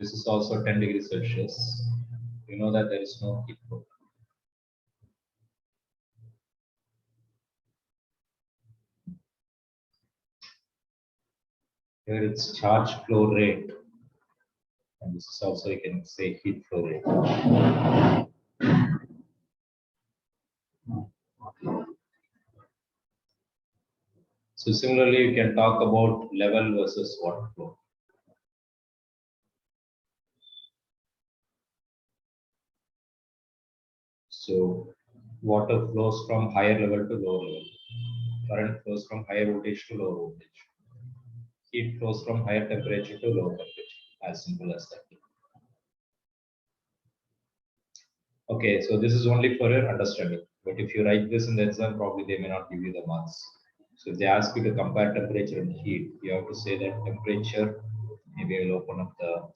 This is also 10 degrees Celsius. You know that there is no heat flow. Here it's charge flow rate. And this is also, you can say, heat flow rate. So similarly, you can talk about level versus water flow. So water flows from higher level to lower level. Current flows from higher voltage to lower voltage. Heat flows from higher temperature to lower temperature. As simple as that. Okay, so this is only for your understanding. But if you write this in the exam, probably they may not give you the marks. So if they ask you to compare temperature and heat, you have to say that temperature. Maybe I will open up the.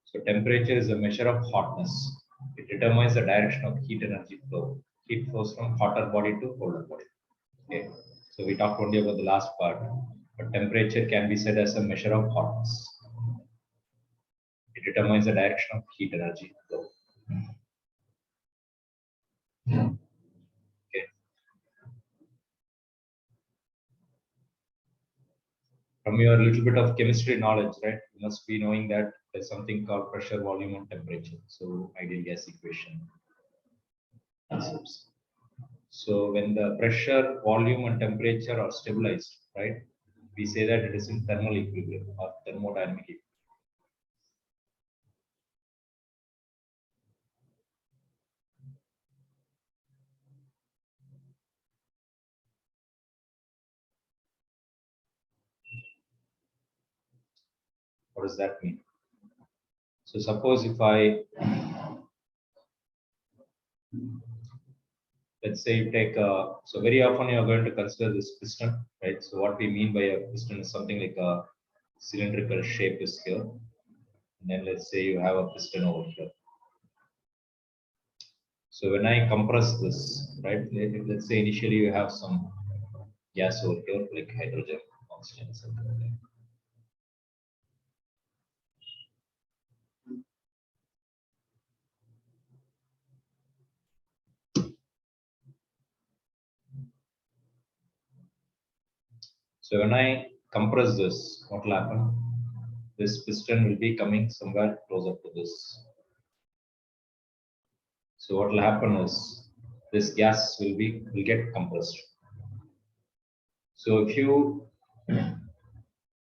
So temperature is a measure of hotness. It determines the direction of heat energy flow. Heat flows from hotter body to colder body. Okay. So we talked only about the last part, but temperature can be said as a measure of hotness. It determines the direction of heat energy flow. Okay. From your little bit of chemistry knowledge, right? You must be knowing that there's something called pressure, volume, and temperature. So ideal gas equation. So when the pressure, volume, and temperature are stabilized, right? We say that it is in thermal equilibrium or thermodynamic equilibrium. What does that mean? So suppose if let's say you take so very often you are going to consider this piston, right? So what we mean by a piston is something like a cylindrical shape is here. And then let's say you have a piston over here. So when I compress this, right, let's say initially you have some gas over here, like hydrogen, oxygen, something like that. So when I compress this, what will happen? This piston will be coming somewhere closer to this. So what will happen is this gas will get compressed. So if you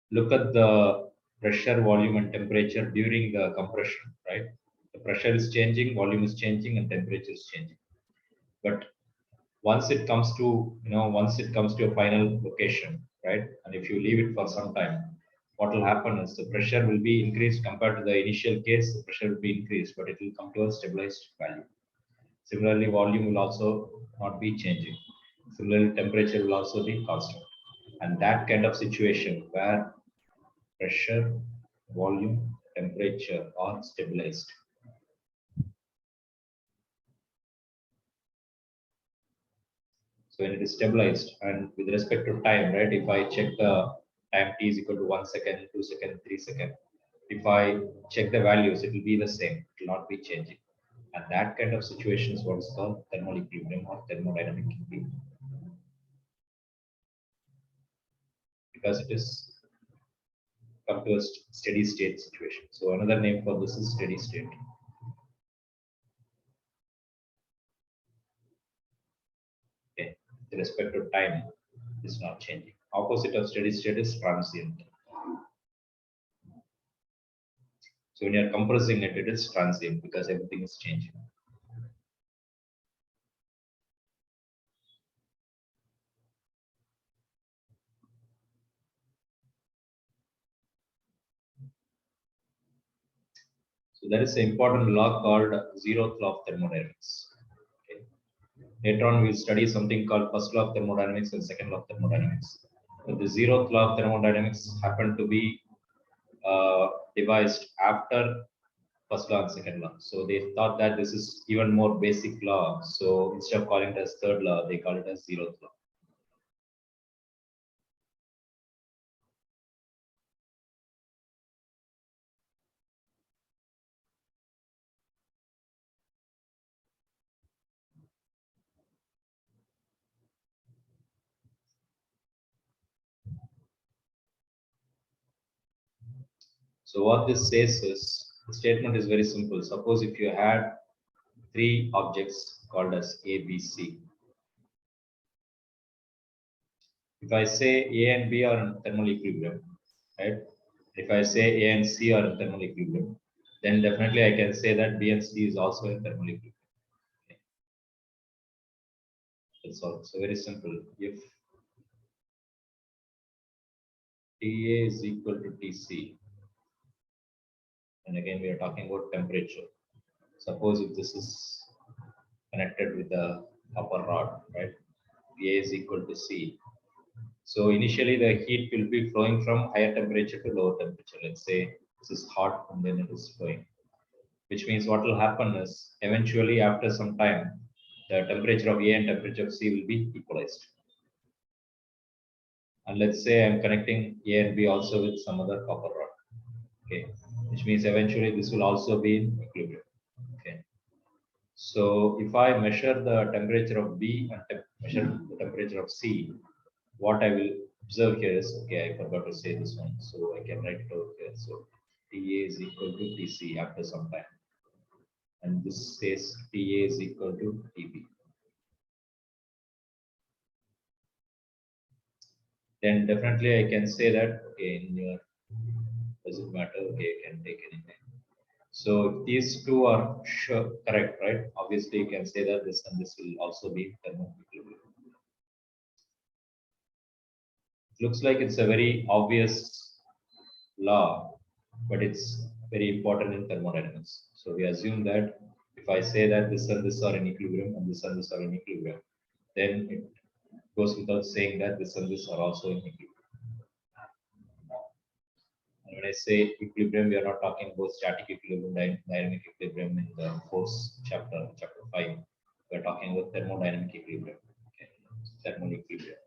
look at the pressure, volume, and temperature during the compression, right? The pressure is changing, volume is changing, and temperature is changing. But once it comes to a final location, right? And if you leave it for some time, what will happen is the pressure will be increased compared to the initial case. The pressure will be increased, but it will come to a stabilized value. Similarly, volume will also not be changing. Similarly, temperature will also be constant. And that kind of situation where pressure, volume, temperature are stabilized. So when it is stabilized and with respect to time, right? If I check the time t is equal to 1 second, 2 seconds, 3 seconds. If I check the values, it will be the same. It will not be changing. And that kind of situation is what is called thermal equilibrium or thermodynamic equilibrium. Because it is come to a steady state situation. So another name for this is steady state. Okay. With respect to time, it's not changing. Opposite of steady state is transient. So when you're compressing it, it is transient because everything is changing. So there is an important law called zeroth law of thermodynamics. Okay. Later on, we'll study something called first law of thermodynamics and second law of thermodynamics. But the zeroth law of thermodynamics happened to be devised after first law and second law. So they thought that this is even more basic law. So instead of calling it as third law, they call it as zeroth law. So what this says is, the statement is very simple. Suppose if you had three objects called as A, B, C. If I say A and B are in thermal equilibrium, right? If I say A and C are in thermal equilibrium, then definitely I can say that B and C is also in thermal equilibrium. Okay. That's all. So very simple. If TA is equal to TC, and again we are talking about temperature. Suppose if this is connected with the upper rod, right? A is equal to C. So initially the heat will be flowing from higher temperature to lower temperature. Let's say this is hot and then it is flowing. Which means what will happen is eventually after some time, the temperature of A and temperature of C will be equalized. And let's say I'm connecting A and B also with some other copper rod. Okay, which means eventually this will also be in equilibrium. Okay, so if I measure the temperature of B and measure the temperature of C, what I will observe here is, okay, I forgot to say this one, so I can write it over here. So TA is equal to TC after some time, and this says TA is equal to TB. Then definitely I can say that, okay, in your, doesn't matter, okay, you can take anything. So if these two are sure, correct, right? Obviously you can say that this and this will also be thermal equilibrium. It looks like it's a very obvious law, but it's very important in thermodynamics. So we assume that if I say that this and this are in equilibrium and this and this are in equilibrium, then it goes without saying that this and this are also in equilibrium. And when I say equilibrium, we are not talking about static equilibrium, dynamic equilibrium in the force chapter 5. We are talking about thermodynamic equilibrium. Okay. Thermal equilibrium.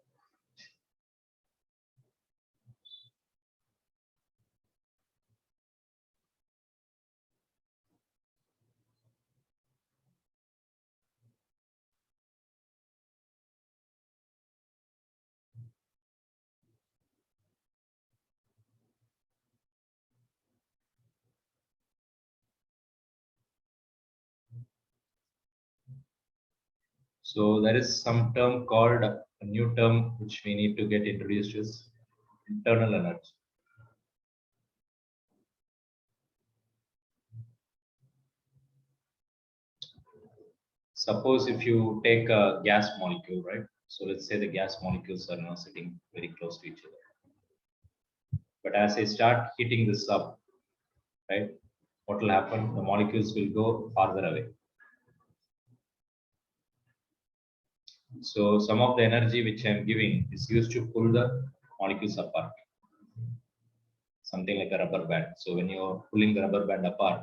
So there is some term called, a new term which we need to get introduced is internal energy. Suppose if you take a gas molecule, right? So let's say the gas molecules are now sitting very close to each other. But as I start heating this up, right, what will happen? The molecules will go farther away. So some of the energy which I am giving is used to pull the molecules apart. Something like a rubber band. So when you're pulling the rubber band apart,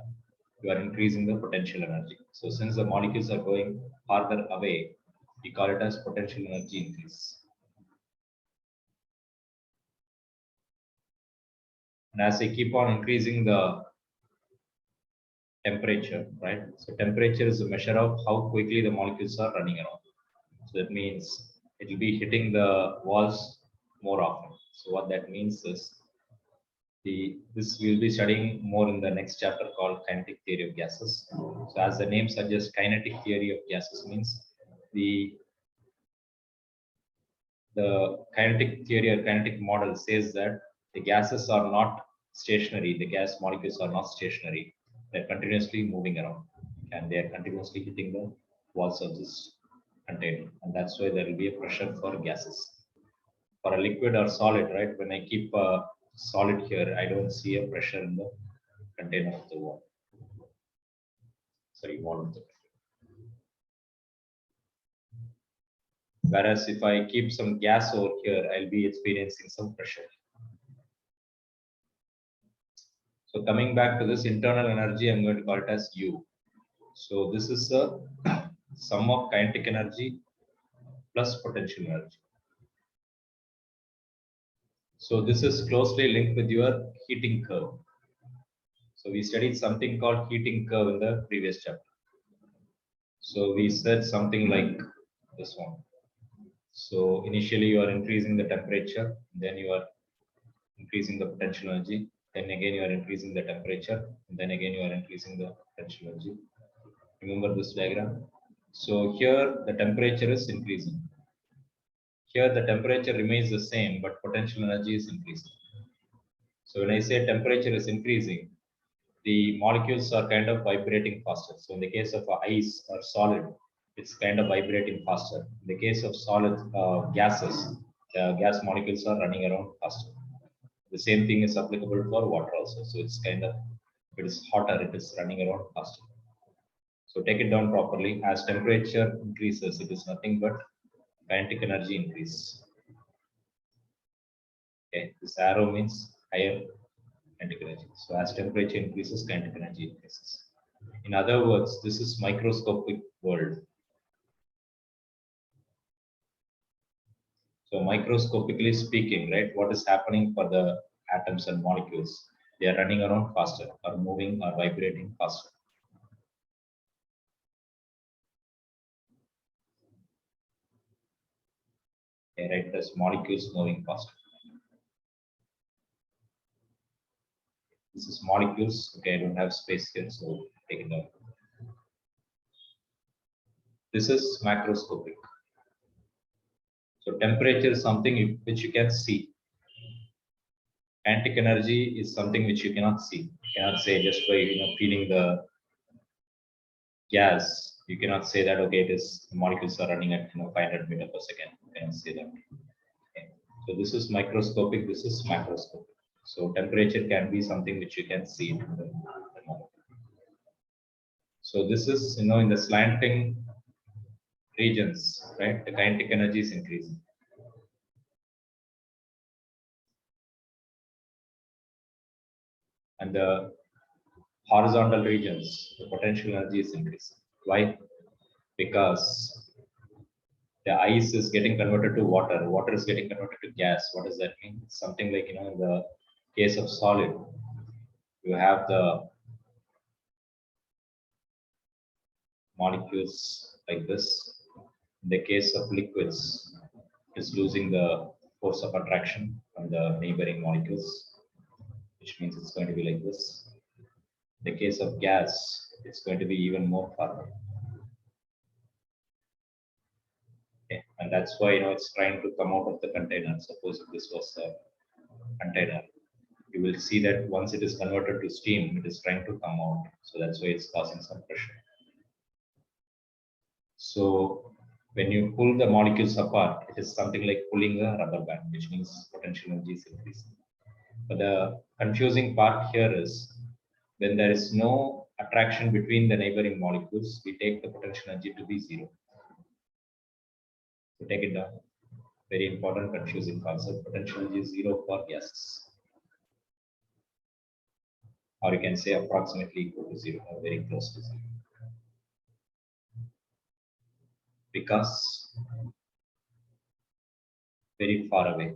you are increasing the potential energy. So since the molecules are going farther away, we call it as potential energy increase. And as I keep on increasing the temperature, right? So temperature is a measure of how quickly the molecules are running around. So that means it will be hitting the walls more often. So what that means is this we'll be studying more in the next chapter called kinetic theory of gases. So as the name suggests, kinetic theory of gases means the kinetic theory or kinetic model says that the gases are not stationary, the gas molecules are not stationary, they're continuously moving around and they are continuously hitting the walls of this container, and that's why there will be a pressure for gases. For a liquid or solid, right, when I keep a solid here, I don't see a pressure in the container of the wall. Sorry, wall of the container. Whereas if I keep some gas over here, I'll be experiencing some pressure. So coming back to this internal energy, I'm going to call it as U. So this is a sum of kinetic energy plus potential energy. So this is closely linked with your heating curve. So we studied something called heating curve in the previous chapter. So we said something like this one. So initially you are increasing the temperature, then you are increasing the potential energy. then again you are increasing the temperature, and then again you are increasing the potential energy. Remember this diagram? So here the temperature is increasing. Here the temperature remains the same, but potential energy is increasing. So when I say temperature is increasing, the molecules are kind of vibrating faster. So in the case of ice or solid, it's kind of vibrating faster. In the case of solid gases, gas molecules are running around faster. The same thing is applicable for water also. So it's kind of, if it is hotter, it is running around faster. So take it down properly. As temperature increases, it is nothing but kinetic energy increase. Okay, this arrow means higher kinetic energy. So as temperature increases, kinetic energy increases. In other words, this is microscopic world. So microscopically speaking, right, what is happening for the atoms and molecules? They are running around faster, or moving, or vibrating faster. Okay, right, there's molecules moving faster. This is molecules. Okay, I don't have space here, so take it down. This is macroscopic. So temperature is something which you can see. Kinetic energy is something which you cannot see. You cannot say just by feeling the gas. You cannot say that okay, this molecules are running at 500 meter per second. You cannot say that. Okay. So this is microscopic. This is macroscopic. So temperature can be something which you can see in the molecule. So this is in the slanting regions, right? The kinetic energy is increasing. And the horizontal regions, the potential energy is increasing. Why? Because the ice is getting converted to water, water is getting converted to gas. What does that mean? Something like, in the case of solid, you have the molecules like this. In the case of liquids, it's losing the force of attraction from the neighboring molecules, which means it's going to be like this. In the case of gas, it's going to be even more farther. Okay. And that's why it's trying to come out of the container. Suppose if this was a container, you will see that once it is converted to steam, it is trying to come out. So that's why it's causing some pressure. So when you pull the molecules apart, it is something like pulling a rubber band, which means potential energy is increasing. But the confusing part here is when there is no attraction between the neighboring molecules, we take the potential energy to be zero. So take it down. Very important confusing concept. Potential energy is zero for gases. Or you can say approximately equal to zero, or very close to zero. Because very far away,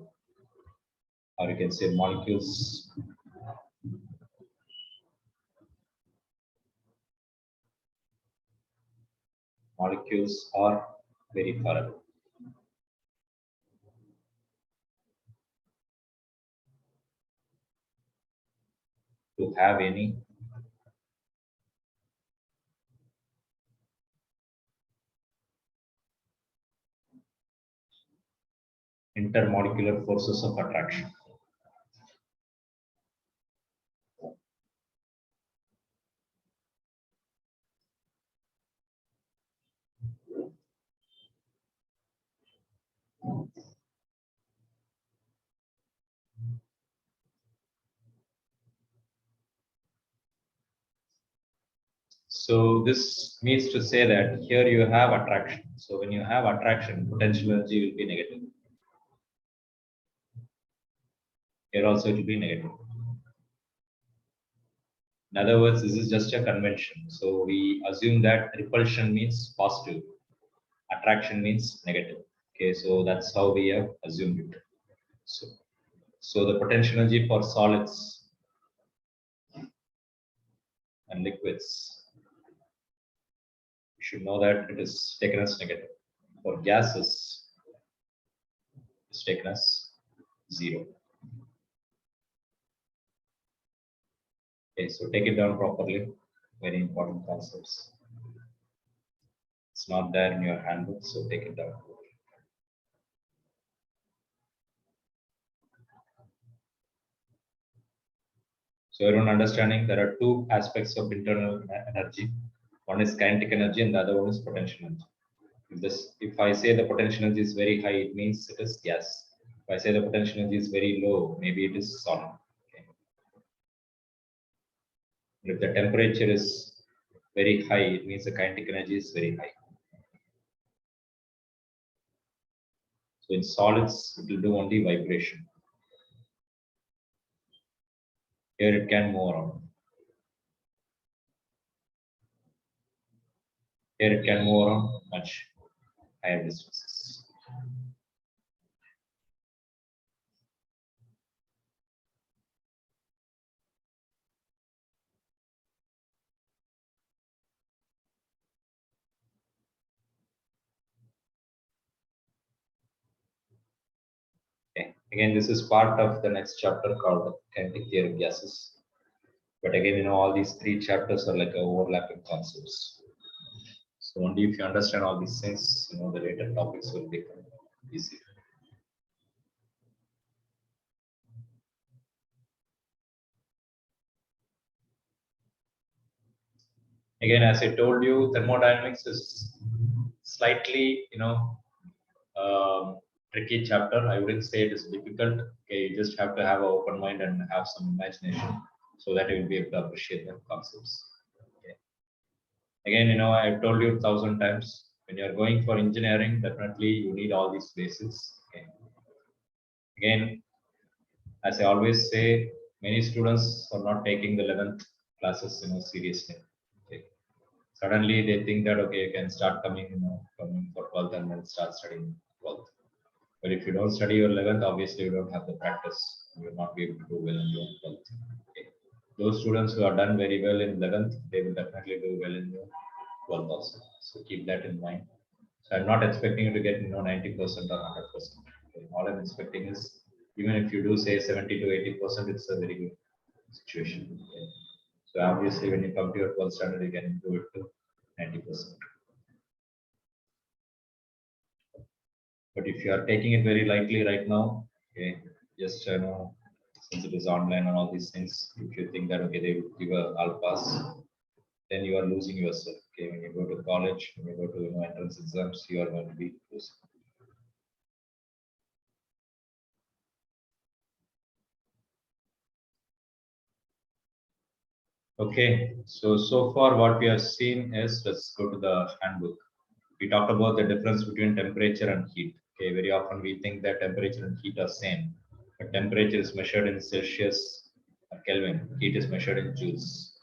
or you can say molecules are very far away. To have any intermolecular forces of attraction. So this means to say that here you have attraction. So when you have attraction, potential energy will be negative. Here also it will be negative. In other words, this is just a convention. So we assume that repulsion means positive, attraction means negative. Okay, so that's how we have assumed it. So the potential energy for solids and liquids, you should know that it is taken as negative. For gases, it's taken as zero. Okay, so take it down properly. Very important concepts. It's not there in your handbook, so take it down. So everyone understanding there are two aspects of internal energy. One is kinetic energy and the other one is potential energy. If I say the potential energy is very high, it means it is gas. If I say the potential energy is very low, maybe it is solid. Okay. If the temperature is very high, it means the kinetic energy is very high. So in solids, it will do only vibration. Here it can move around. Here it can move around much higher distances. Okay. Again, this is part of the next chapter called the kinetic theory of gases. But again, all these three chapters are like overlapping concepts. So only if you understand all these things, the later topics will become easy. Again, as I told you, thermodynamics is slightly, tricky chapter. I wouldn't say it is difficult. Okay, you just have to have an open mind and have some imagination so that you will be able to appreciate the concepts. Okay. Again, I've told you 1,000 times, when you're going for engineering, definitely you need all these basics. Okay. Again, as I always say, many students are not taking the 11th classes, seriously. Okay. Suddenly they think that okay, you can start coming for 12th and then start studying 12th. But if you don't study your 11th, obviously you don't have the practice. You will not be able to do well in your 12th. Okay. Those students who are done very well in 11th, they will definitely do well in your 12th also. So keep that in mind. So I'm not expecting you to get 90% or 100%. Okay. All I'm expecting is even if you do say 70 to 80%, it's a very good situation. Okay. So obviously when you come to your 12th standard, you can improve it to 90%. But if you are taking it very lightly right now, okay, just since it is online and all these things, if you think that okay, they will give a all pass, then you are losing yourself. Okay, when you go to college, when you go to entrance exams, you are going to be losing. Okay, so far what we have seen is, let's go to the handbook. We talked about the difference between temperature and heat. Okay, very often we think that temperature and heat are same, but temperature is measured in Celsius or Kelvin. Heat is measured in joules.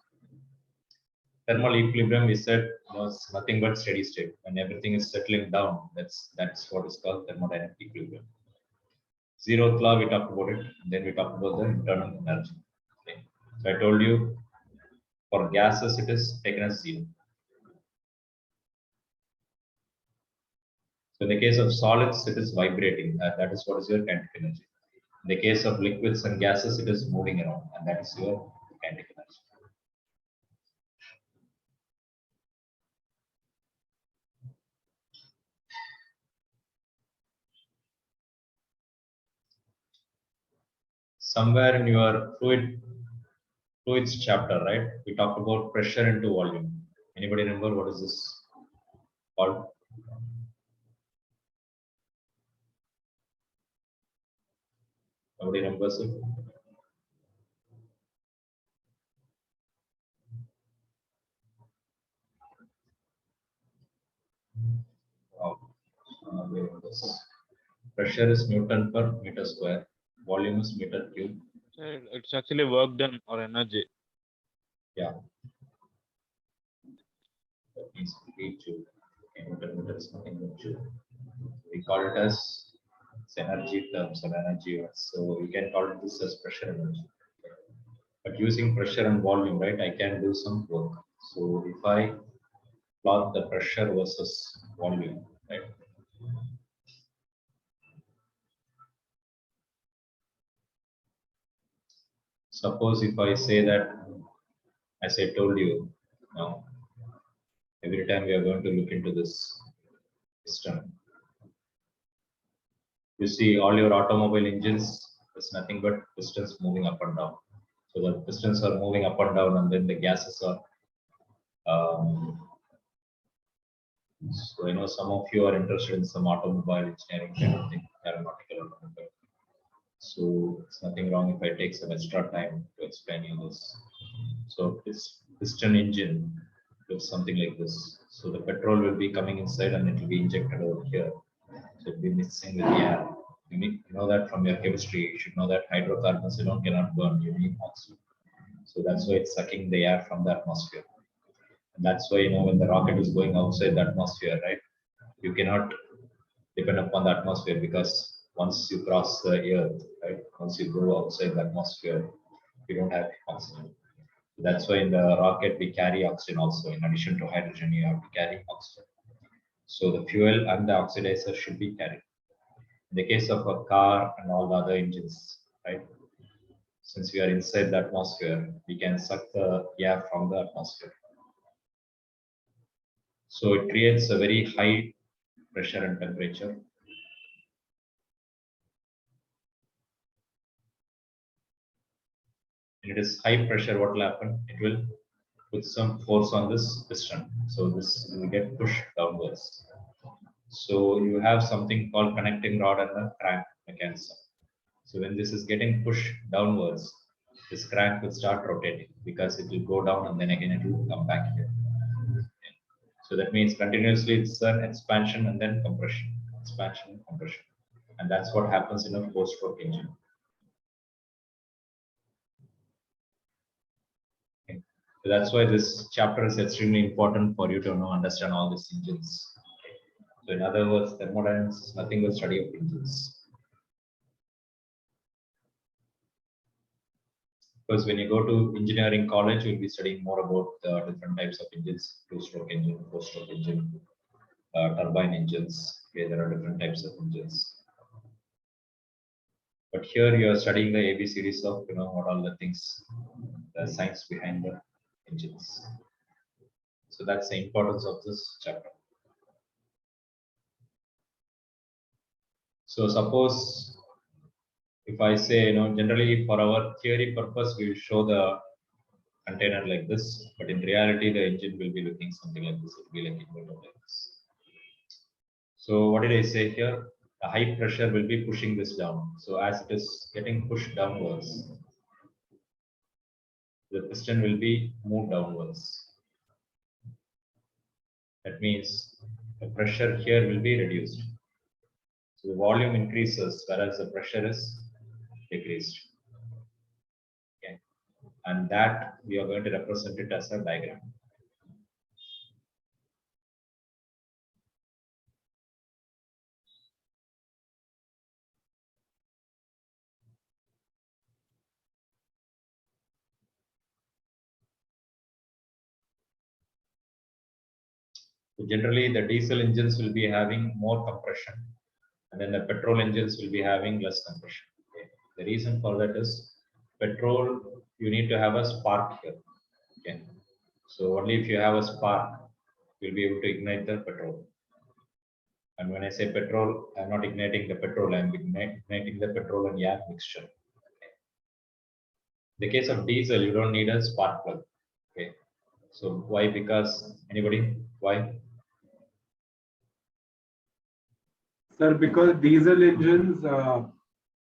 Thermal equilibrium, we said, it's nothing but steady state. When everything is settling down, that's what is called thermodynamic equilibrium. Zeroth law, we talked about it. Then we talked about the internal energy. Okay. So I told you, for gases, it is taken as zero. So in the case of solids, it is vibrating. That is what is your kinetic energy. In the case of liquids and gases, it is moving around, and that is your kinetic energy. Somewhere in your fluids chapter, right? We talked about pressure into volume. Anybody remember what is this called? Nobody remembers it. Oh, nobody remembers. Pressure is Newton per meter square. Volume is meter cube. It's actually work done or energy. Yeah. That means V joule. Okay, Newton meter is nothing but joule. We call it as energy terms or energy units. So we can call it this as pressure energy. But using pressure and volume, right, I can do some work. So if I plot the pressure versus volume, right? Suppose if I say that as I told you, now every time we are going to look into this piston, you see all your automobile engines, there's nothing but pistons moving up and down. So the pistons are moving up and down, and then the gases are. So I know some of you are interested in some automobile engineering kind of thing, aeronautical automobile. So it's nothing wrong if I take some extra time to explain you this. So this piston engine looks something like this. So the petrol will be coming inside and it will be injected over here. So it will be mixing with the air. You know that from your chemistry. You should know that hydrocarbons alone cannot burn. You need oxygen. So that's why it's sucking the air from the atmosphere. And that's why, when the rocket is going outside the atmosphere, right? You cannot depend upon the atmosphere, because once you cross the earth, right? Once you go outside the atmosphere, you don't have oxygen. That's why in the rocket we carry oxygen also. In addition to hydrogen, you have to carry oxygen. So the fuel and the oxidizer should be carried. In the case of a car and all the other engines, right? Since we are inside the atmosphere, we can suck the air from the atmosphere. So it creates a very high pressure and temperature. When it is high pressure, what will happen? It will put some force on this piston. So this will get pushed downwards. So you have something called connecting rod and the crank mechanism. So when this is getting pushed downwards, this crank will start rotating, because it will go down and then again it will come back here. So that means continuously it's an expansion and then compression, expansion and compression. And that's what happens in a four-stroke engine. Okay. So that's why this chapter is extremely important for you to understand all these engines. So in other words, thermodynamics is nothing but study of engines. Because when you go to engineering college, you'll be studying more about the different types of engines: two-stroke engine, four-stroke engine, turbine engines. Okay, there are different types of engines. But here you are studying the ABCDs of what all the things, the science behind the engines. So that's the importance of this chapter. So suppose if I say, generally for our theory purpose, we will show the container like this, but in reality, the engine will be looking something like this. It will be like inverted like this. So what did I say here? The high pressure will be pushing this down. So as it is getting pushed downwards, the piston will be moved downwards. That means the pressure here will be reduced. So the volume increases, whereas the pressure is decreased. Okay. And that we are going to represent it as a diagram. So generally, the diesel engines will be having more compression, and then the petrol engines will be having less compression. Okay. The reason for that is petrol, you need to have a spark here. Okay. So only if you have a spark, you'll be able to ignite the petrol. And when I say petrol, I'm not igniting the petrol, I'm igniting the petrol and air mixture. Okay. In the case of diesel, you don't need a spark plug. Okay. So why? Because anybody? Why? Sir, because diesel engines,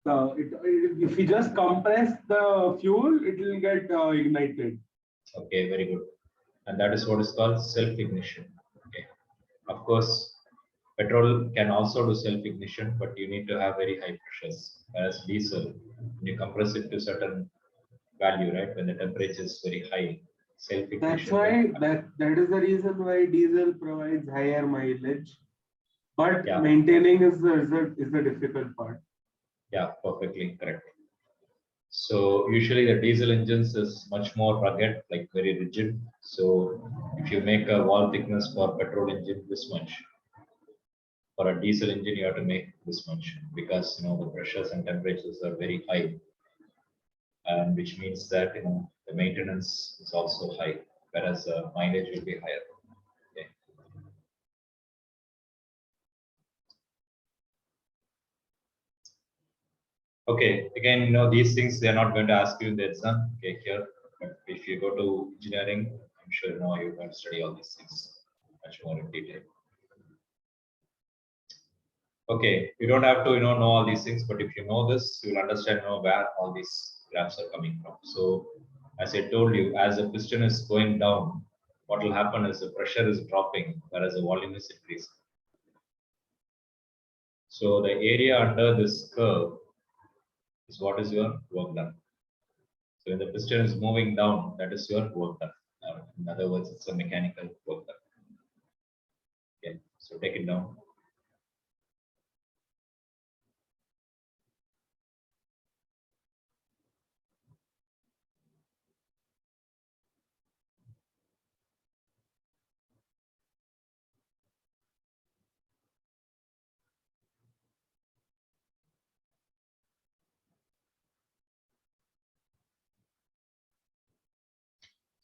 if you just compress the fuel, it will get ignited. Okay, very good. And that is what is called self-ignition. Okay. Of course, petrol can also do self-ignition, but you need to have very high pressures. Whereas diesel, when you compress it to certain value, right, when the temperature is very high, self-ignition. That's why that is the reason why diesel provides higher mileage. But yeah, maintaining is the difficult part. Yeah, perfectly correct. So usually the diesel engines is much more rugged, like very rigid. So if you make a wall thickness for petrol engine this much, for a diesel engine you have to make this much, because the pressures and temperatures are very high, and which means that the maintenance is also high, whereas the mileage will be higher. Okay. Okay, again, these things they are not going to ask you in the exam, okay, here. But if you go to engineering, I'm sure you're going to study all these things much more in detail. Okay, you don't have to know all these things, but if you know this, you will understand where all these graphs are coming from. So, as I told you, as the piston is going down, what will happen is the pressure is dropping, whereas the volume is increasing. So the area under this curve is what is your work done. So when the piston is moving down, that is your work done. In other words, it's a mechanical work done. Okay, so take it down.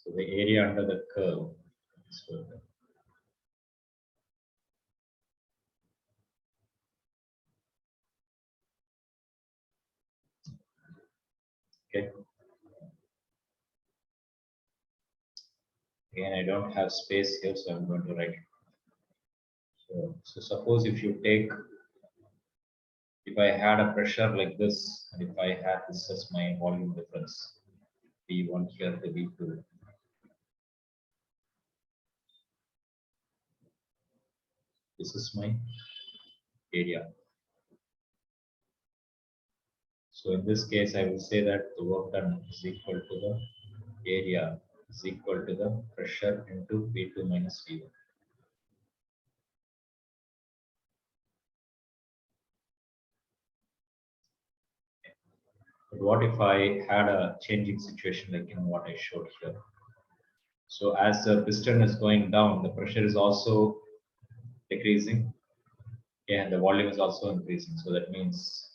So the area under the curve is work done. Okay. Again, I don't have space here, so I'm going to write it. So suppose if I had a pressure like this, and if I had this as my volume difference, V1 here to V2. This is my area. So in this case, I will say that the work done is equal to the area is equal to the pressure into V2 minus V1. But what if I had a changing situation like what I showed here? So as the piston is going down, the pressure is also decreasing. Okay, and the volume is also increasing. So that means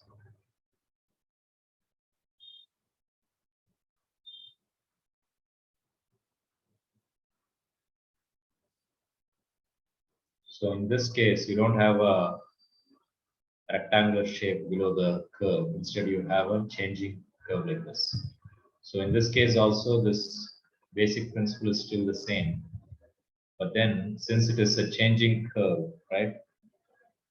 so in this case, you don't have a rectangular shape below the curve. Instead, you have a changing curve like this. So in this case also, this basic principle is still the same. But then since it is a changing curve, right?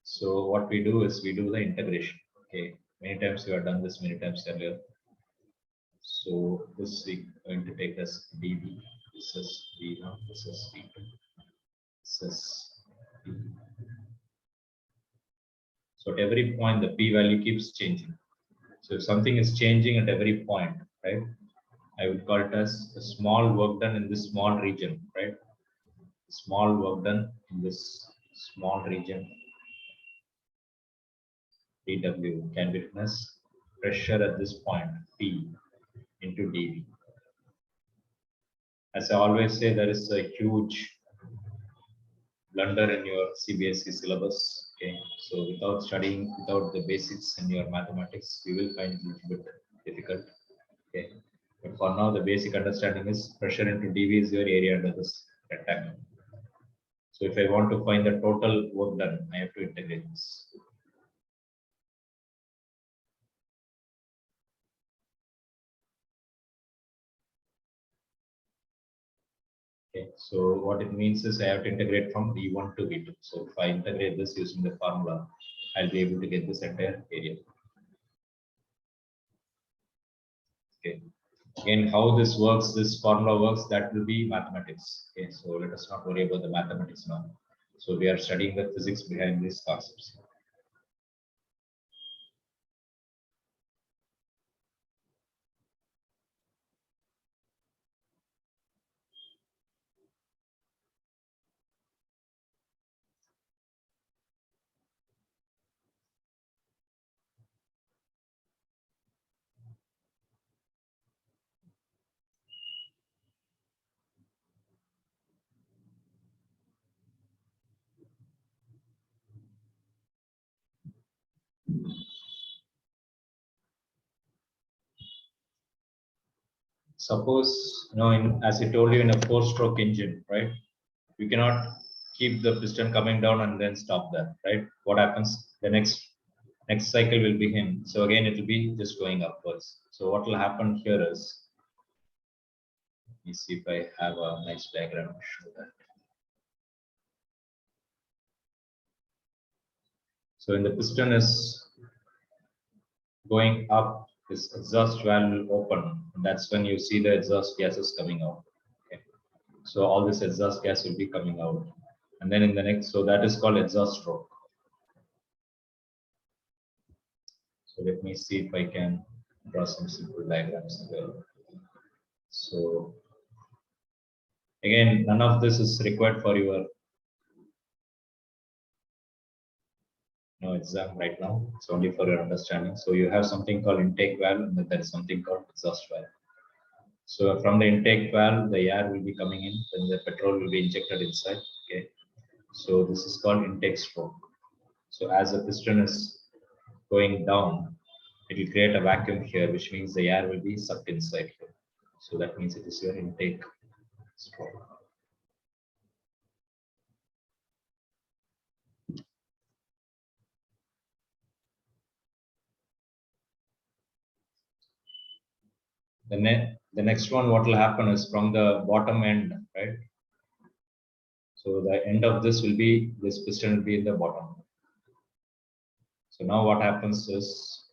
So what we do is we do the integration. Okay, many times we have done this many times earlier. So this we going to take as dv. This is v1. This is v2. This is v. So at every point, the p value keeps changing. So if something is changing at every point, right? I would call it as a small work done in this small region, right? Small work done in this small region dW can be written as pressure at this point P into dV. As I always say, there is a huge blunder in your CBSE syllabus. Okay, so without studying, without the basics in your mathematics, you will find it a little bit difficult. Okay, but for now, the basic understanding is pressure into dV is your area under this rectangle. So if I want to find the total work done, I have to integrate this. Okay, so what it means is I have to integrate from V1 to V2. So if I integrate this using the formula, I'll be able to get this entire area. Okay. Again, how this works, this formula works, that will be mathematics. Okay, so let us not worry about the mathematics now. So we are studying the physics behind these concepts. suppose, as I told you, in a 4-stroke engine, right? You cannot keep the piston coming down and then stop that, right? What happens? The next cycle will begin. So again, it will be just going upwards. So what will happen here is, let me see if I have a nice diagram to show that. So when the piston is going up, this exhaust valve will open. And that's when you see the exhaust gases coming out. Okay. So all this exhaust gas will be coming out. And then in the next, so that is called exhaust stroke. So let me see if I can draw some simple diagrams as well. So again, none of this is required for your exam right now. It's only for your understanding. So you have something called intake valve, and then there is something called exhaust valve. So from the intake valve, the air will be coming in, then the petrol will be injected inside. Okay. So this is called intake stroke. So as the piston is going down, it will create a vacuum here, which means the air will be sucked inside here. So that means it is your intake stroke. The next one, what will happen is from the bottom end, right? So the end of this will be, this piston will be in the bottom. So now what happens is,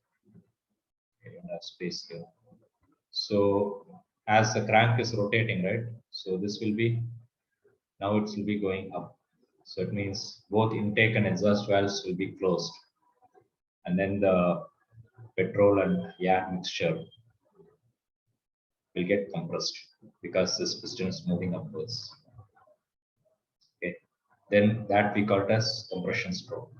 I don't have space here. So as the crank is rotating, right? So this will be, now it will be going up. So it means both intake and exhaust valves will be closed. And then the petrol and air mixture will get compressed because this piston is moving upwards. Okay. Then that we call it as compression stroke.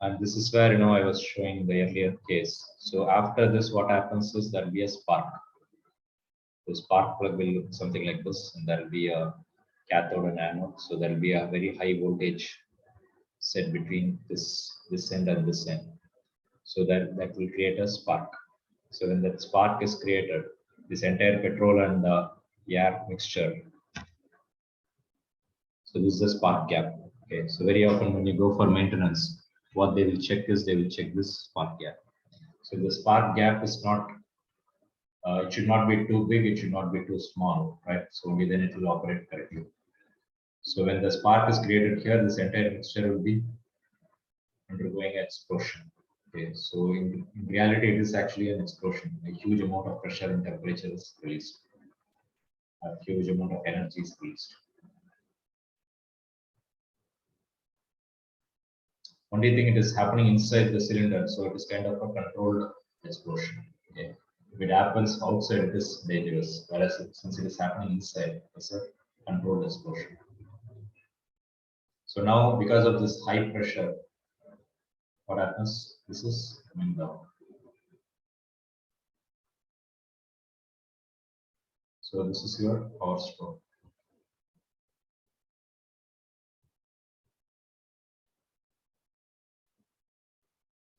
And this is where, I was showing the earlier case. So after this, what happens is there will be a spark. The spark plug will look something like this, and there will be a cathode and anode. So there will be a very high voltage set between this end and this end. So that will create a spark. So when that spark is created, this entire petrol and air mixture. So this is the spark gap. Okay. So very often when you go for maintenance, what they will check is they will check this spark gap. So the spark gap is not, it should not be too big, it should not be too small, right? So only then it will operate correctly. So when the spark is created here, this entire mixture will be undergoing explosion. Okay, so in reality, it is actually an explosion. A huge amount of pressure and temperature is released. A huge amount of energy is released. Only thing, it is happening inside the cylinder, so it is kind of a controlled explosion. Okay. If it happens outside, it is dangerous. Whereas since it is happening inside, it's a controlled explosion. So now, because of this high pressure, what happens? This is coming down. So this is your power stroke.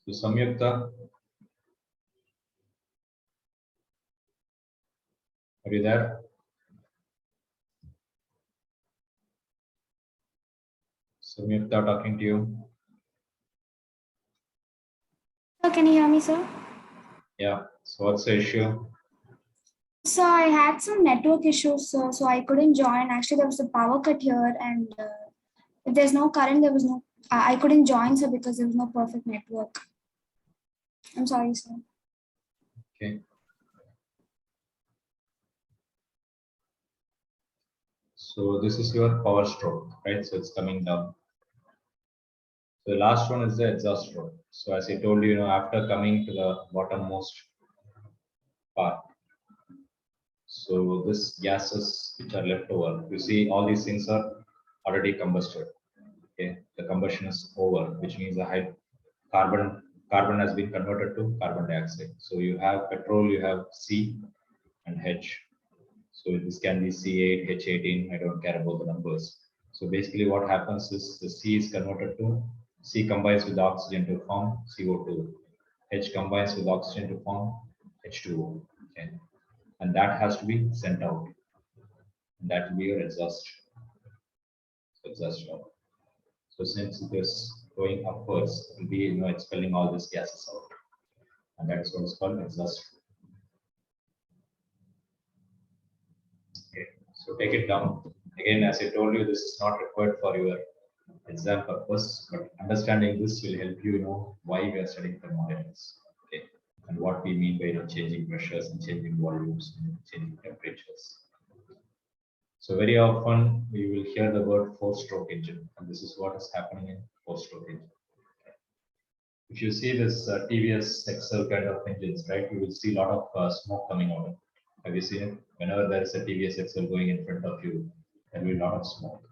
So Samyukta, are you there? Samyukta, talking to you. Can you hear me, sir? Yeah. So what's the issue? So I had some network issues, so I couldn't join. Actually, there was a power cut here, and if there's no current, there was no. I couldn't join, sir, because there was no perfect network. I'm sorry, sir. Okay. So this is your power stroke, right? So it's coming down. So the last one is the exhaust stroke. So as I told you, after coming to the bottommost part, so this gases which are left over, you see all these things are already combusted. Okay, the combustion is over, which means the high carbon has been converted to carbon dioxide. So you have petrol, you have C and H. So this can be C8, H18. I don't care about the numbers. So basically what happens is the C is converted to, C combines with oxygen to form CO2. H combines with oxygen to form H2O. Okay. And that has to be sent out. And that will be your exhaust. Exhaust valve. So since it is going upwards, it will be expelling all these gases out. And that is what is called exhaust. Okay. So take it down. Again, as I told you, this is not required for your exam purpose, but understanding this will help you know why we are studying thermodynamics. Okay. And what we mean by changing pressures and changing volumes and changing temperatures. So very often we will hear the word four-stroke engine, and this is what is happening in four-stroke engine. If you see this TVS Excel kind of engines, right, you will see a lot of smoke coming out. Have you seen it? Whenever there is a TVS Excel going in front of you, there will be a lot of smoke.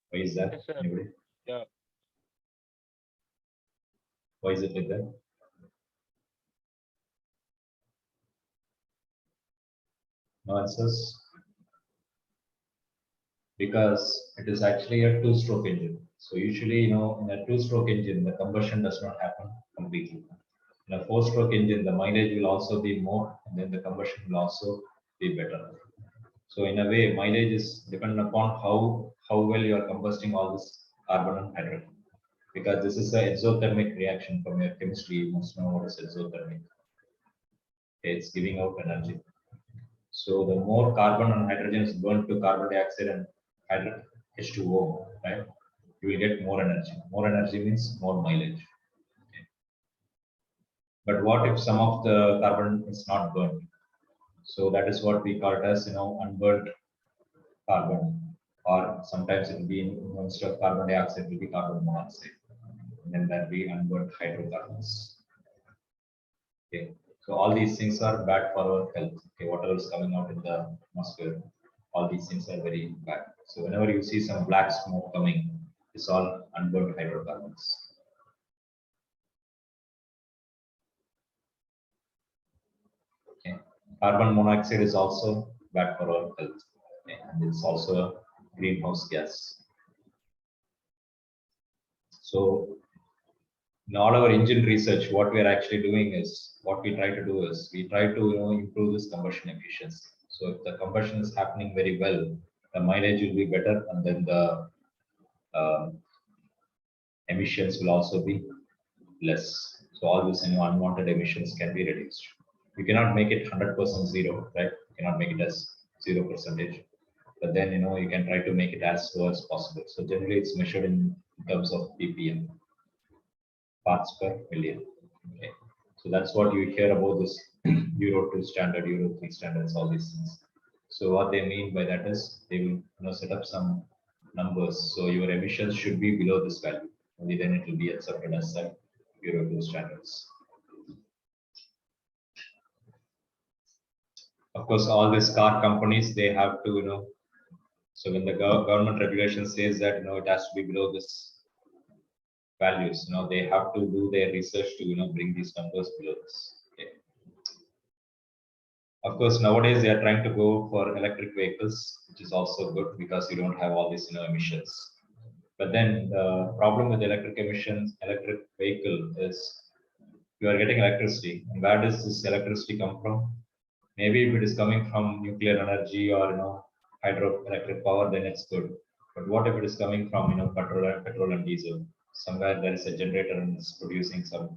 Why is that? Yes, sir. Anybody? Yeah. Why is it like that? No answers? Because it is actually a two-stroke engine. So usually, in a two-stroke engine, the combustion does not happen completely. In a four-stroke engine, the mileage will also be more, and then the combustion will also be better. So in a way, mileage is dependent upon how well you are combusting all this carbon and hydrogen. Because this is an exothermic reaction from your chemistry, you must know what is exothermic. Okay, it's giving out energy. So the more carbon and hydrogen is burned to carbon dioxide and hydrogen H2O, right? You will get more energy. More energy means more mileage. Okay. But what if some of the carbon is not burned? So that is what we call it as unburned carbon, or sometimes it will be instead of carbon dioxide, it will be carbon monoxide, and then that will be unburned hydrocarbons. Okay. So all these things are bad for our health. Okay, whatever is coming out in the atmosphere, all these things are very bad. So whenever you see some black smoke coming, it's all unburned hydrocarbons. Okay. Carbon monoxide is also bad for our health, okay, and it's also a greenhouse gas. So in all our engine research, what we are actually doing is, what we try to do is, we try to improve this combustion efficiency. So if the combustion is happening very well, the mileage will be better, and then the emissions will also be less. So all these unwanted emissions can be reduced. You cannot make it 100% zero, right? You cannot make it as 0%, but then you can try to make it as low as possible. So generally, it's measured in terms of ppm, parts per million. Okay, so that's what you hear about this Euro 2 standard, Euro 3 standards, all these things. So what they mean by that is they will set up some numbers. So your emissions should be below this value. Only then it will be accepted as Euro 2 standards. Of course, all these car companies, they have to, so when the government regulation says that, it has to be below this values, they have to do their research to, bring these numbers below this. Okay. Of course, nowadays they are trying to go for electric vehicles, which is also good because you don't have all these, emissions. But then the problem with electric vehicle is you are getting electricity, and where does this electricity come from? Maybe if it is coming from nuclear energy or hydroelectric power, then it's good. But what if it is coming from petrol and diesel? Somewhere there is a generator and it's producing some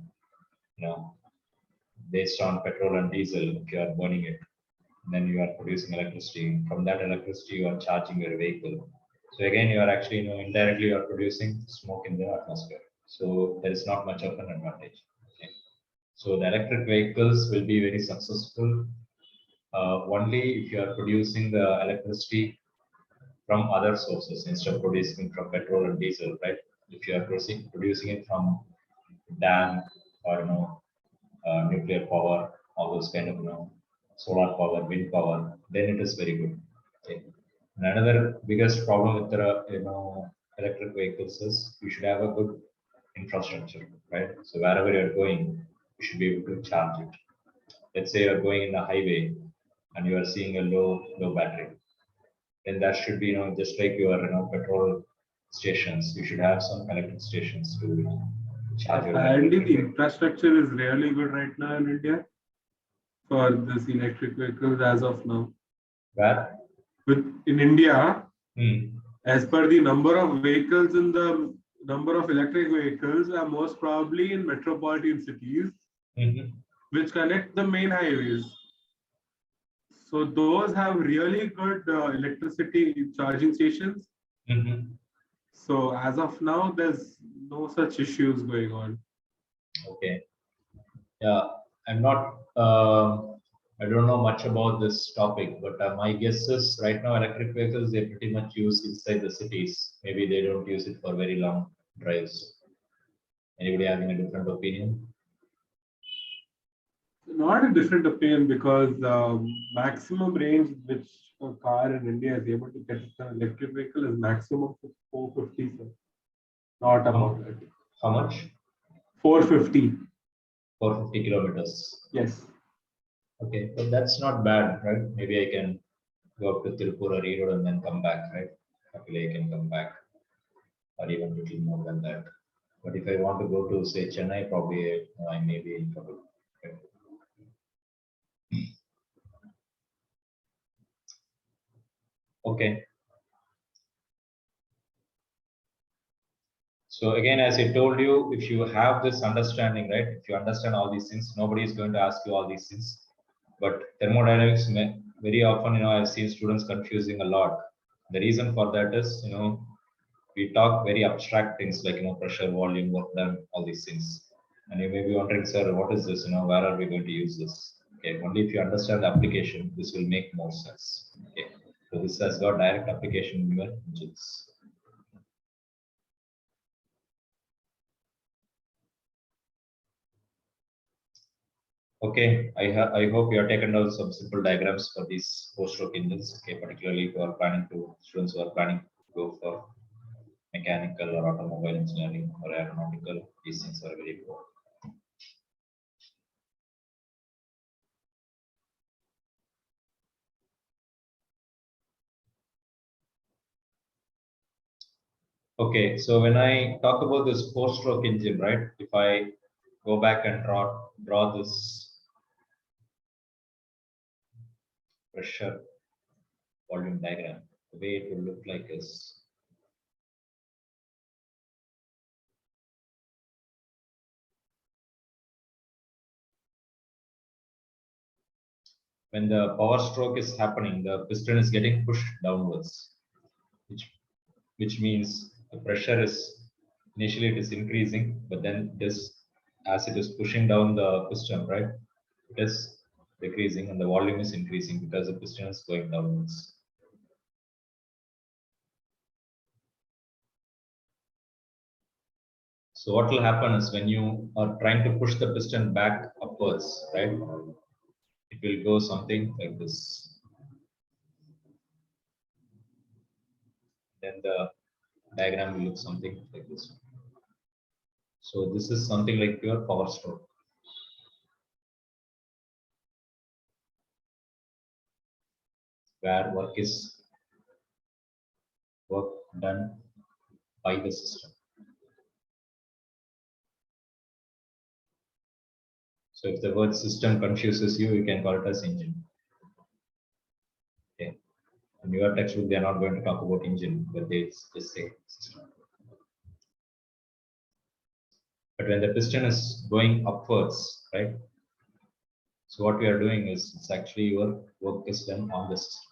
based on petrol and diesel. If you are burning it, then you are producing electricity. From that electricity, you are charging your vehicle. So again, you are actually indirectly you are producing smoke in the atmosphere. So there is not much of an advantage. Okay. So the electric vehicles will be very successful only if you are producing the electricity from other sources instead of producing from petrol and diesel, right? If you are producing it from dam or nuclear power, all those kind of solar power, wind power, then it is very good. Okay. And another biggest problem with the electric vehicles is you should have a good infrastructure, right? So wherever you're going, you should be able to charge it. Let's say you're going in a highway and you are seeing a low battery. then that should be, just like your, petrol stations. You should have some electric stations to charge your Apparently, the vehicle. infrastructure is really good right now in India for this electric vehicles as of now. Where? In India, Hmm. as per the number of vehicles in the number of electric vehicles are most probably in metropolitan cities, Mhm. which connect the main highways. So those have really good electricity charging stations. Mhm. So as of now, there's no such issues going on. Okay. Yeah, I'm not. I don't know much about this topic, but my guess is right now electric vehicles they pretty much use inside the cities. Maybe they don't use it for very long drives. Anybody having a different opinion? Not a different opinion because maximum range which a car in India is able to get with an electric vehicle is maximum 450, sir. Not about it. How much? 450. 450 kilometers. Yes. Okay, but that's not bad, right? Maybe I can go up to Tirupur or Erode and then come back, right? Happily I can come back, or even a little more than that. But if I want to go to say Chennai, probably I may be in trouble. Right? Okay. So again, as I told you, if you have this understanding, right? If you understand all these things, nobody is going to ask you all these things. But thermodynamics, very often, I've seen students confusing a lot. The reason for that is, we talk very abstract things like, pressure, volume, work done, all these things. And you may be wondering, sir, what is this? Where are we going to use this? Okay, only if you understand the application, this will make more sense. Okay, so this has got direct application in your engines. Okay, I hope you have taken down some simple diagrams for these four-stroke engines. Okay, particularly if you are planning to students who are planning to go for mechanical or automobile engineering or aeronautical, these things are very important. Okay, so when I talk about this four-stroke engine, right? If I go back and draw this pressure volume diagram, the way it will look like is when the power stroke is happening, the piston is getting pushed downwards, which means the pressure is initially it is increasing, but then this as it is pushing down the piston, right? It is decreasing and the volume is increasing because the piston is going downwards. So what will happen is when you are trying to push the piston back upwards, right? It will go something like this. Then the diagram will look something like this. So this is something like your power stroke. Where work done by the system. So if the word system confuses you, you can call it as engine. Okay. In your textbook, they are not going to talk about engine, but they just say system. But when the piston is going upwards, right? So what we are doing is it's actually your work is done on the system.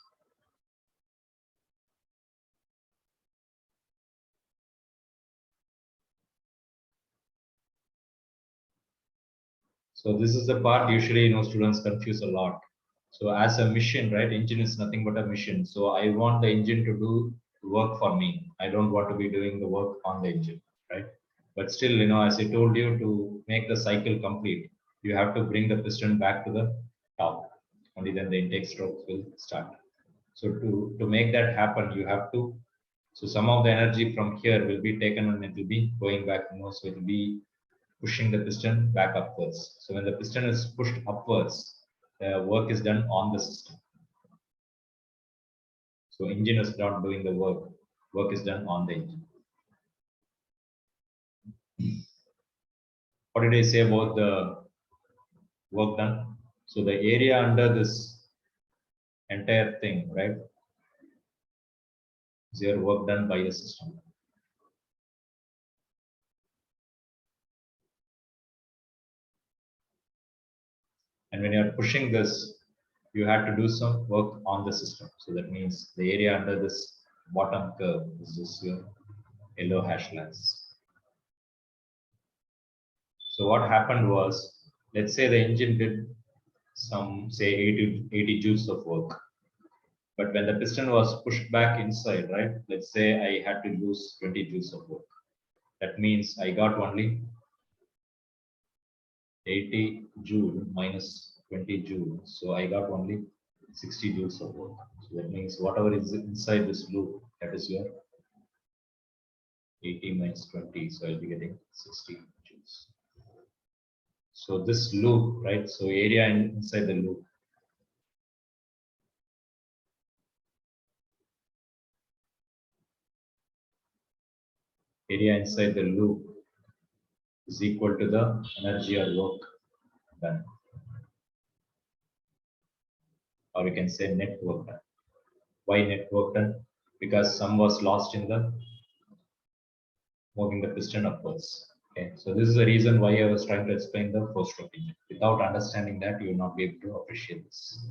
So this is the part usually students confuse a lot. So as a machine, right? Engine is nothing but a machine. So I want the engine to do work for me. I don't want to be doing the work on the engine, right? But still, as I told you, to make the cycle complete, you have to bring the piston back to the top. Only then the intake stroke will start. So to make that happen, you have to. So some of the energy from here will be taken and it will be going back. So it will be pushing the piston back upwards. So when the piston is pushed upwards, the work is done on the system. So engine is not doing the work. Work is done on the engine. What did I say about the work done? So the area under this entire thing, right, is your work done by the system. And when you are pushing this, you have to do some work on the system. So that means the area under this bottom curve is this your yellow hash lines. So what happened was, let's say the engine did some, say 80 joules of work. But when the piston was pushed back inside, right, let's say I had to lose 20 joules of work. That means I got only 80 joule minus 20 joule. So I got only 60 joules of work. So that means whatever is inside this loop, that is your 80 minus 20. So I'll be getting 60 joules. So this loop, right? So area inside the loop. Area inside the loop is equal to the energy or work done. Or you can say net work done. Why net work done? Because some was lost in the moving the piston upwards. Okay, so this is the reason why I was trying to explain the four-stroke engine. Without understanding that, you will not be able to appreciate this.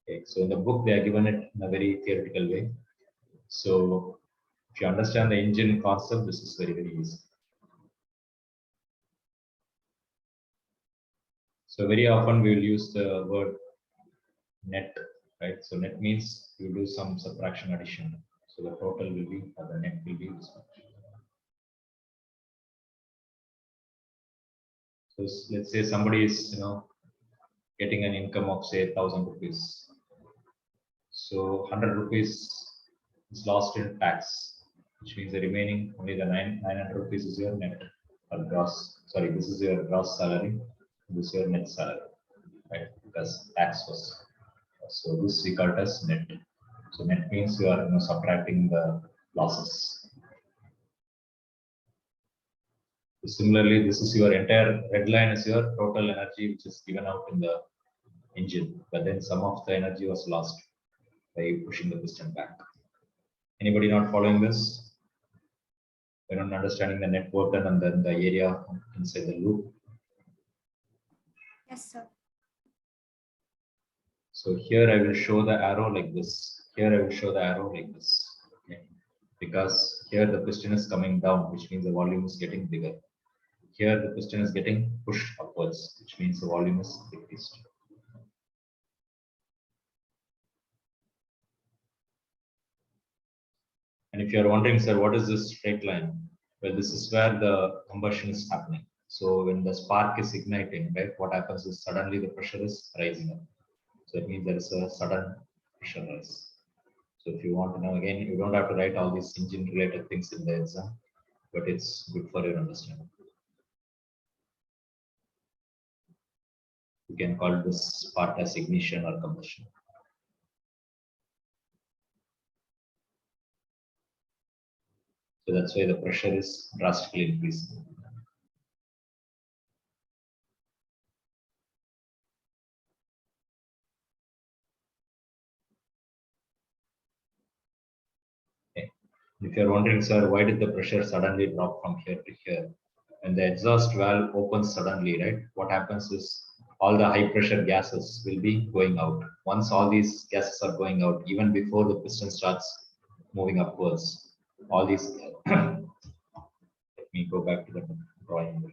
Okay, so in the book they are given it in a very theoretical way. So if you understand the engine concept, this is very, very easy. So very often we will use the word net, right? So net means you do some subtraction addition. So the total will be, or the net will be this much. So let's say somebody is, getting an income of say 1,000 rupees. So 100 rupees is lost in tax, which means the remaining only the 900 rupees is your net or gross. Sorry, this is your gross salary. This is your net salary, right? Because tax was. So this we call it as net. So net means you are subtracting the losses. So similarly, this is your entire red line is your total energy which is given out in the engine, but then some of the energy was lost by pushing the piston back. Anybody not following this? We're not understanding the net work done and then the area inside the loop. Yes, sir. So here I will show the arrow like this. Here I will show the arrow like this. Okay. Because here the piston is coming down, which means the volume is getting bigger. Here the piston is getting pushed upwards, which means the volume is decreased. And if you are wondering, sir, what is this straight line? Well, this is where the combustion is happening. So when the spark is igniting, right, what happens is suddenly the pressure is rising up. So it means there is a sudden pressure rise. So if you want to know, again, you don't have to write all these engine related things in the exam, but it's good for your understanding. You can call this part as ignition or combustion. So that's why the pressure is drastically increasing. Okay. If you're wondering, sir, why did the pressure suddenly drop from here to here? When the exhaust valve opens suddenly, right? What happens is all the high pressure gases will be going out. Once all these gases are going out, even before the piston starts moving upwards, all these let me go back to the drawing.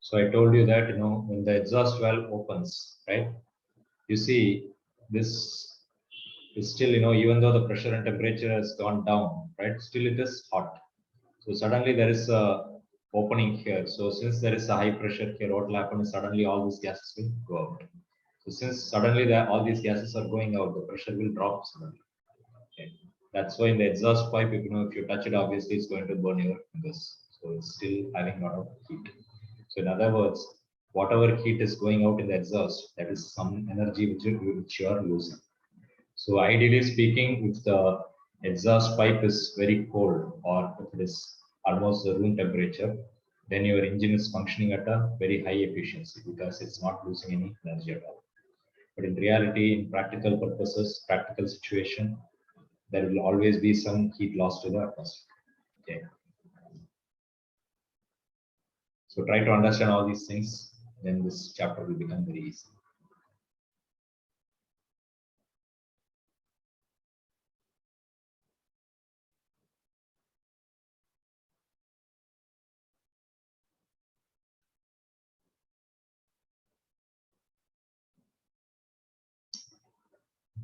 So I told you that when the exhaust valve opens, right? You see this is still even though the pressure and temperature has gone down, right? Still it is hot. So suddenly there is a opening here. So since there is a high pressure here, what will happen is suddenly all these gases will go out. So since suddenly all these gases are going out, the pressure will drop suddenly. Okay. That's why in the exhaust pipe, if you touch it, obviously it's going to burn your fingers. So it's still having a lot of heat. So in other words, whatever heat is going out in the exhaust, that is some energy which you are losing. So ideally speaking, if the exhaust pipe is very cold or if it is almost the room temperature, then your engine is functioning at a very high efficiency because it's not losing any energy at all. But in reality, in practical purposes, practical situation, there will always be some heat loss to the atmosphere. Okay. So try to understand all these things, then this chapter will become very easy.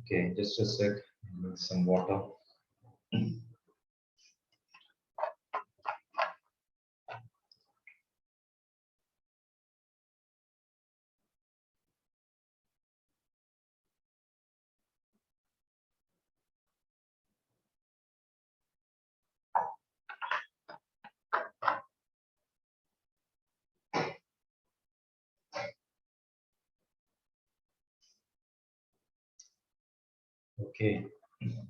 Okay, just a sec, need some water. Okay,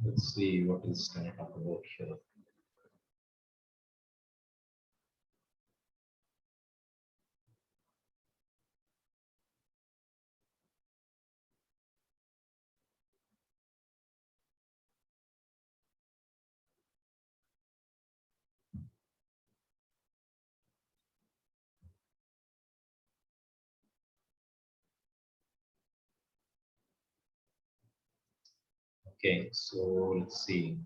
let's see what is going to talk about here. Okay, so let's see.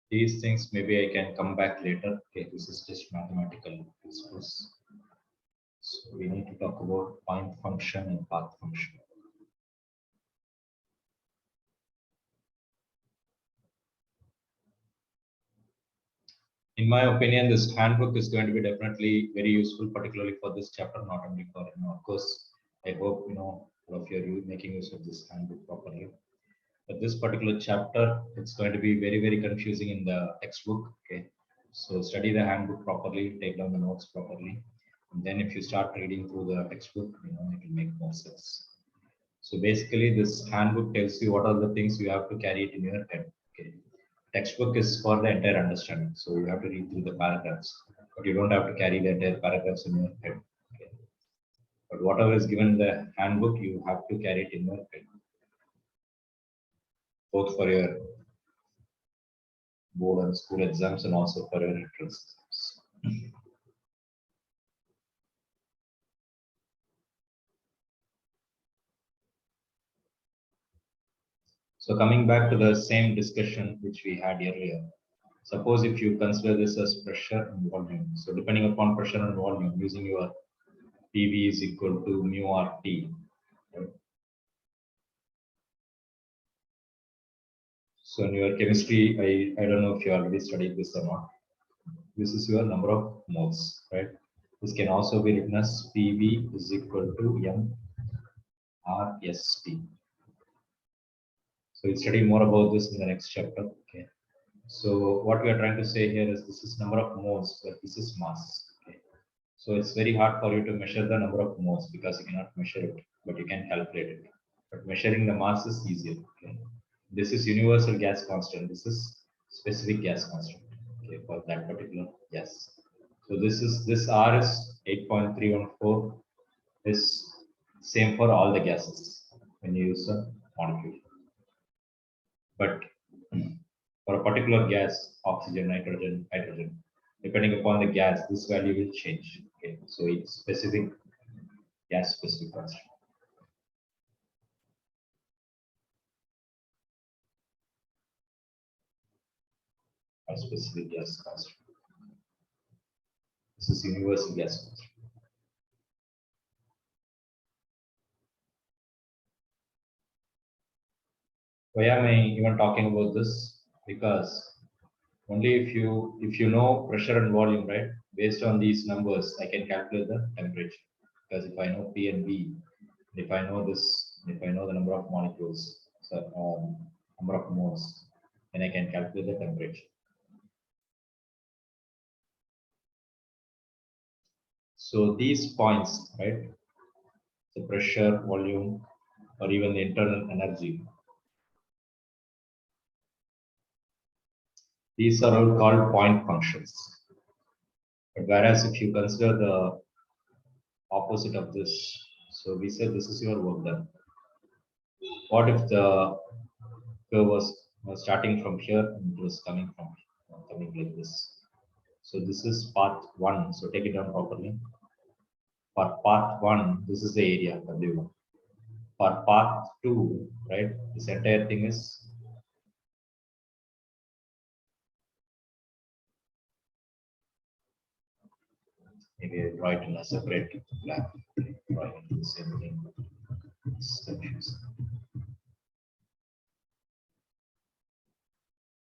These things maybe I can come back later. Okay, this is just mathematical discourse. So we need to talk about point function and path function. In my opinion, this handbook is going to be definitely very useful, particularly for this chapter, not only for, of course, I hope, all of you are making use of this handbook properly. But this particular chapter, it's going to be very, very confusing in the textbook. Okay. So study the handbook properly, take down the notes properly. And then if you start reading through the textbook, it will make more sense. So basically, this handbook tells you what are the things you have to carry it in your head. Okay. Textbook is for the entire understanding. So you have to read through the paragraphs, but you don't have to carry the entire paragraphs in your head. Okay. But whatever is given in the handbook, you have to carry it in your head, both for your board and school exams and also for your entrance exams. So coming back to the same discussion which we had earlier, suppose if you consider this as pressure and volume. So depending upon pressure and volume, using your PV is equal to mu RT. Right? So in your chemistry, I don't know if you already studied this or not. This is your number of moles, right? This can also be written as PV is equal to M RST. So we'll study more about this in the next chapter. Okay. So what we are trying to say here is this is number of moles, but this is mass. Okay. So it's very hard for you to measure the number of moles because you cannot measure it, but you can calculate it. But measuring the mass is easier. Okay. This is universal gas constant. This is specific gas constant. Okay, for that particular gas. So this R is 8.314. Is same for all the gases when you use a molecule. But for a particular gas, oxygen, nitrogen, hydrogen, depending upon the gas, this value will change. Okay, so it's specific gas specific constant. Or specific gas constant. This is universal gas constant. Why am I even talking about this? Because only if you know pressure and volume, right? Based on these numbers, I can calculate the temperature. Because if I know P and V, if I know this, if I know the number of molecules, so number of moles, and I can calculate the temperature. So these points, right, the pressure, volume, or even the internal energy, these are all called point functions. But whereas if you consider the opposite of this, so we said this is your work done. What if the curve was starting from here and it was coming like this? So this is part 1. So take it down properly. For part 1, this is the area W1. For part 2, right, this entire thing is maybe I draw it in a separate black, drawing the same thing.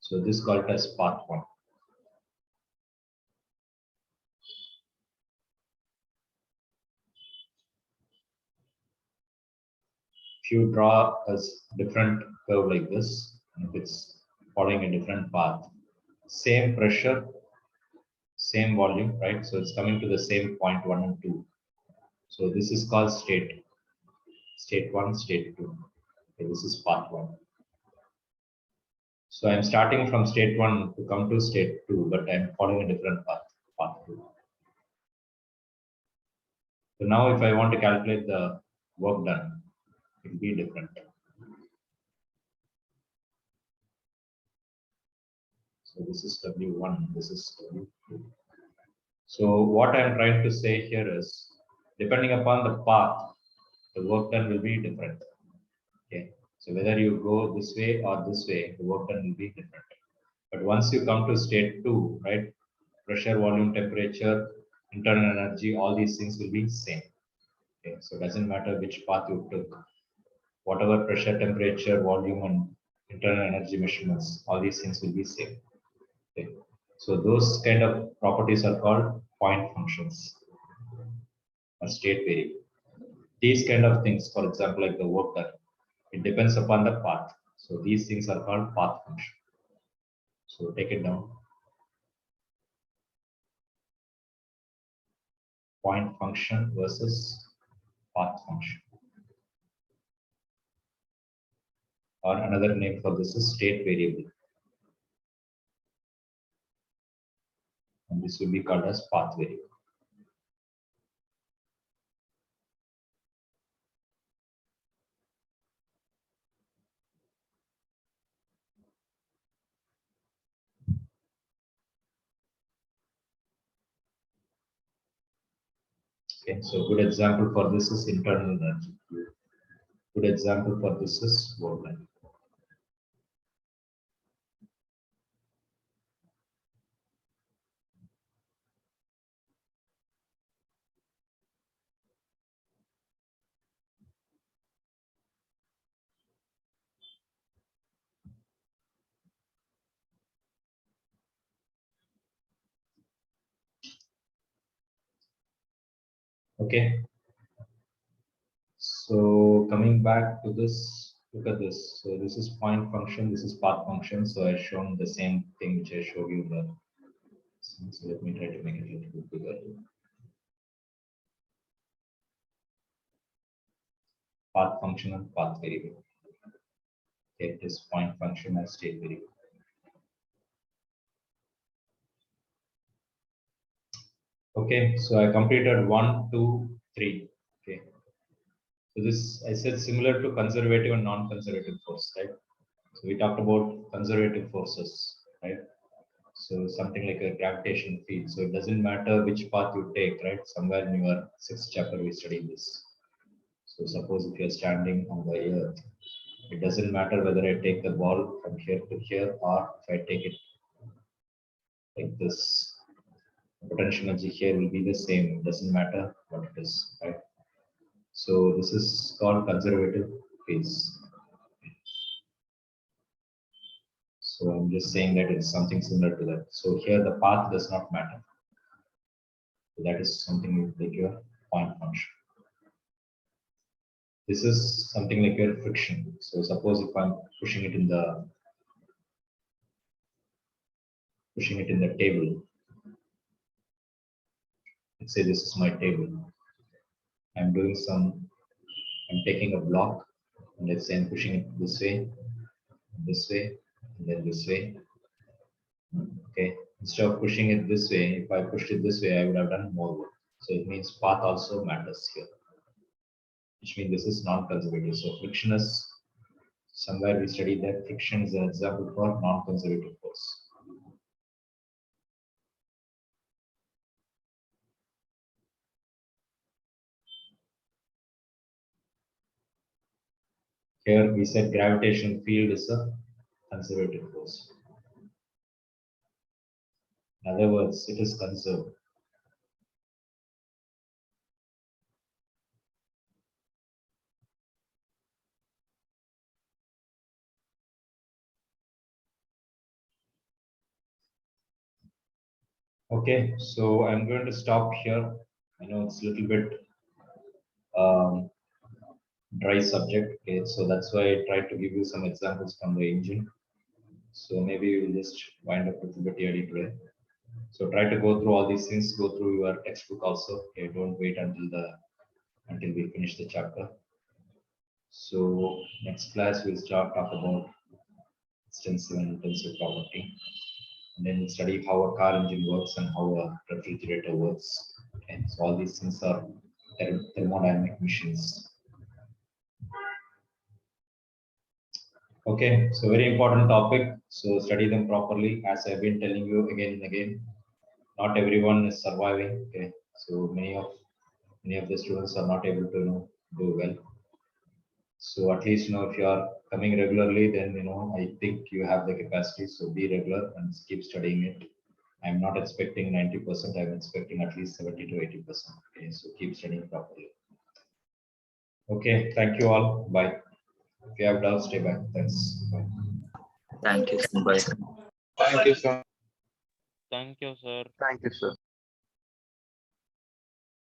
So this called as part 1. If you draw a different curve like this, and if it's following a different path, same pressure, same volume, right? So it's coming to the same point 1 and 2. So this is called state 1, state 2. Okay, this is part 1. So I'm starting from state 1 to come to state 2, but I'm following a different path, path 2. So now if I want to calculate the work done, it will be different. So this is W1, this is W2. So what I'm trying to say here is, depending upon the path, the work done will be different. Okay. So whether you go this way or this way, the work done will be different. But once you come to state 2, right, pressure, volume, temperature, internal energy, all these things will be same. Okay. So it doesn't matter which path you took. Whatever pressure, temperature, volume, and internal energy measurements, all these things will be same. Okay. So those kind of properties are called point functions or state variable. These kind of things, for example, like the work done, it depends upon the path. So these things are called path function. So take it down. Point function versus path function. Or another name for this is state variable. And this will be called as path variable. Okay, so good example for this is internal energy. Good example for this is work done. Okay. So coming back to this, look at this. So this is point function, this is path function. So I've shown the same thing which I showed you there. So let me try to make it a little bit bigger. Path function and path variable. Take this point function as state variable. Okay, so I completed 1, 2, 3. Okay. So this I said similar to conservative and non-conservative force, right? So we talked about conservative forces, right? So something like a gravitational field. So it doesn't matter which path you take, right? Somewhere in your 6th chapter we studied this. So suppose if you're standing on the earth, it doesn't matter whether I take the ball from here to here or if I take it like this. The potential energy here will be the same. It doesn't matter what it is, right? So this is called conservative phase. So I'm just saying that it's something similar to that. So here the path does not matter. So that is something like your point function. This is something like your friction. So suppose if I'm pushing it in the pushing it in the table. Let's say this is my table. I'm taking a block, and let's say I'm pushing it this way, and then this way. Okay, instead of pushing it this way, if I pushed it this way, I would have done more work. So it means path also matters here, which means this is non-conservative. So friction is, somewhere we studied that friction is an example for non-conservative force. Here we said gravitational field is a conservative force. In other words, it is conserved. Okay, so I'm going to stop here. I know it's a little bit dry subject. Okay, so that's why I tried to give you some examples from the engine. So maybe we'll just wind up a little bit early today. So try to go through all these things, go through your textbook also. Okay, don't wait until we finish the chapter. So next class we'll talk about extensive and intensive property, and then we'll study how a car engine works and how a refrigerator works. Okay, so all these things are thermodynamic machines. Okay, so very important topic. So study them properly. As I've been telling you again and again, not everyone is surviving. Okay, so many of the students are not able to do well. So at least if you are coming regularly, then I think you have the capacity. So be regular and keep studying it. I'm not expecting 90%. I'm expecting at least 70 to 80%. Okay, so keep studying properly. Okay, thank you all. Bye. If you have doubts, stay back. Thanks. Bye. Thank you. Bye. Thank you, sir. Thank you, sir. Thank you, sir.